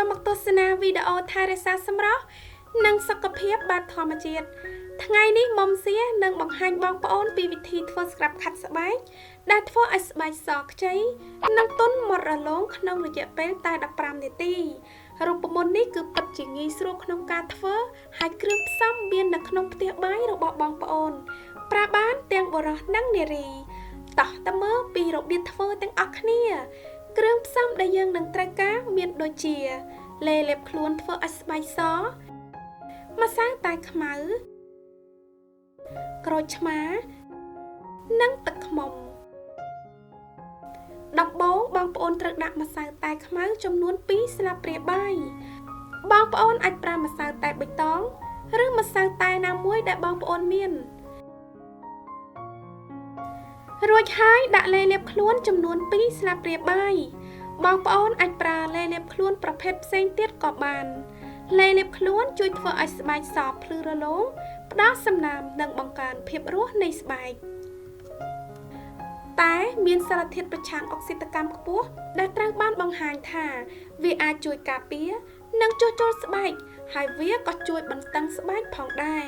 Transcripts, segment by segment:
ចូលមកទស្សនាវីដេអូថែរក្សាសម្រស់និងសុខភាពបែបធម្មជាតិថ្ងៃនេះមុំសៀនឹងបង្ហាញបងប្អូនពីវិធីធ្វើស្ក្រាប់ខាត់ស្បែកដែលធ្វើឲ្យស្បែកសខ្ចីនិងទន់មាត់រលោងក្នុងរយៈពេលតែ15នាទីរូបមន្តនេះគឺពិតជាងាយស្រួលក្នុងការធ្វើហើយគ្រឿងផ្សំមាននៅក្នុងផ្ទះបាយរបស់បងប្អូនប្រើបានទាំងបុរសនិងនារីតោះតើមើលពីរបៀបធ្វើទាំងអស់គ្នាគ្រឿងផ្សំដែលយើងនឹងត្រូវការមានដូចជាលេលាបខ្លួនធ្វើឲ្យស្បែកសម្សៅតែខ្មៅក្រូចឆ្មានិងទឹកឃ្មុំដំបូងបងប្អូនត្រូវដាក់ម្សៅតែខ្មៅចំនួន2ស្លាបព្រាបាយបងប្អូនអាចប្រើម្សៅតែបៃតងឬម្សៅតែណាមួយដែលបងប្អូនមានរួចហើយដាក់លេលាបខ្លួនចំនួន2ស្លាបព្រាបាយបងប្អូនអាចប្រើលេលាបខ្លួនប្រភេទផ្សេងទៀតក៏បានលេលាបខ្លួនជួយធ្វើឲ្យស្បែកសភ្លឺរលោងផ្ដល់សំណើមនិងបង្កើនភាពរស់នៃស្បែកតែមានសារធាតុប្រឆាំងអុកស៊ីតកម្មខ្ពស់ដែលត្រូវបានបង្ហាញថាវាអាចជួយការពារនិងជួសជុលស្បែកហើយវាក៏ជួយបន្ទឹងស្បែកផងដែរ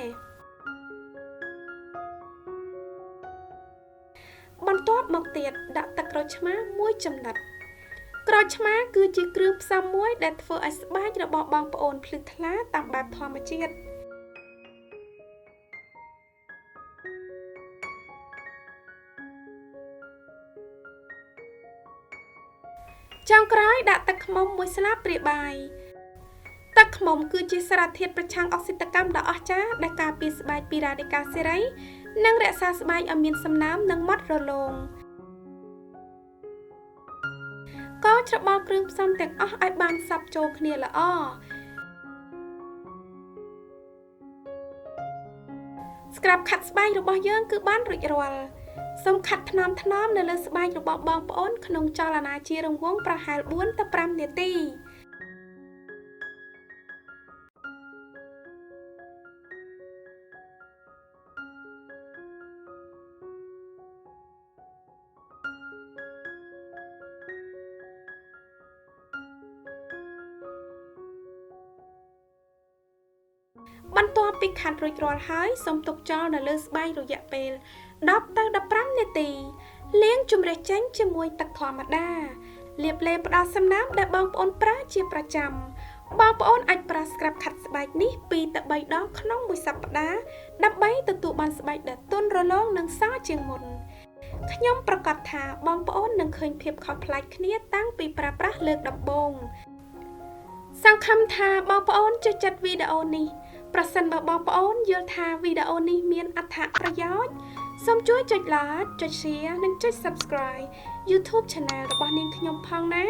បន្ទាប់មកទៀតដាក់ទឹកក្រូចឆ្មាមួយចំណិតក្រូចឆ្មាគឺជាគ្រឿងផ្សំមួយដែលធ្វើឲ្យស្បែករបស់បងប្អូនភ្លឺថ្លាតាមបែបធម្មជាតិចុងក្រោយដាក់ទឹកឃ្មុំ1ស្លាបព្រាបាយទឹកឃ្មុំគឺជាសារធាតុប្រឆាំងអុកស៊ីតកម្មដ៏អស្ចារ្យដែលការពារស្បែកពីរ៉ាឌីកាល់សេរីនិងរក្សាស្បែកឲ្យមានសំណើមនិងម៉ត់រលោងក៏ច្របល់គ្រឿងផ្សំទាំងអស់ឲ្យបានសព្វចូលគ្នាល្អស្ក្រាប់ខាត់ស្បែករបស់យើងគឺបានរួចរាល់សូមខាត់ថ្នមៗនៅលើស្បែករបស់បងប្អូនក្នុងចលនាជារង្វង់ប្រហែល4ទៅ5នាទីបន្ទាប់ពីខាត់រួចរាល់ហើយសូមទុកចោលនៅលើស្បែករយៈពេល10ទៅ15នាទីលាងជម្រះចេញជាមួយទឹកធម្មតាលាបឡេផ្ដល់សំណើមដែលបងប្អូនប្រើជាប្រចាំបងប្អូនអាចប្រើស្ក្រាប់ខាត់ស្បែកនេះ2ទៅ3ដងក្នុងមួយសប្តាហ៍ដើម្បីទទួលបានស្បែកដែលទន់រលោងនិងសជាងមុនខ្ញុំប្រកាសថាបងប្អូននឹងឃើញភាពខុសប្លែកគ្នាតាំងពីប្រើប្រាស់លើកដំបូងសង្ឃឹមថាបងប្អូនចូលចិត្តវីដេអូនេះប្រសិនបើបងប្អូនយល់ថាវីដេអូនេះមានអត្ថប្រយោជន៍សូមជួយចុច like ចុច share និងចុច subscribe YouTube Channel របស់នាងខ្ញុំផងណា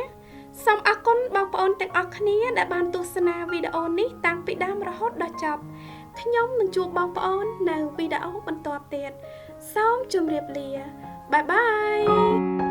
សូមអរគុណបងប្អូនទាំងអស់គ្នាដែលបានទស្សនាវីដេអូនេះតាំងពីដើមរហូតដល់ចប់ខ្ញុំនឹងជួបបងប្អូននៅវីដេអូបន្ទាប់ទៀតសូមជម្រាបលាបាយបាយ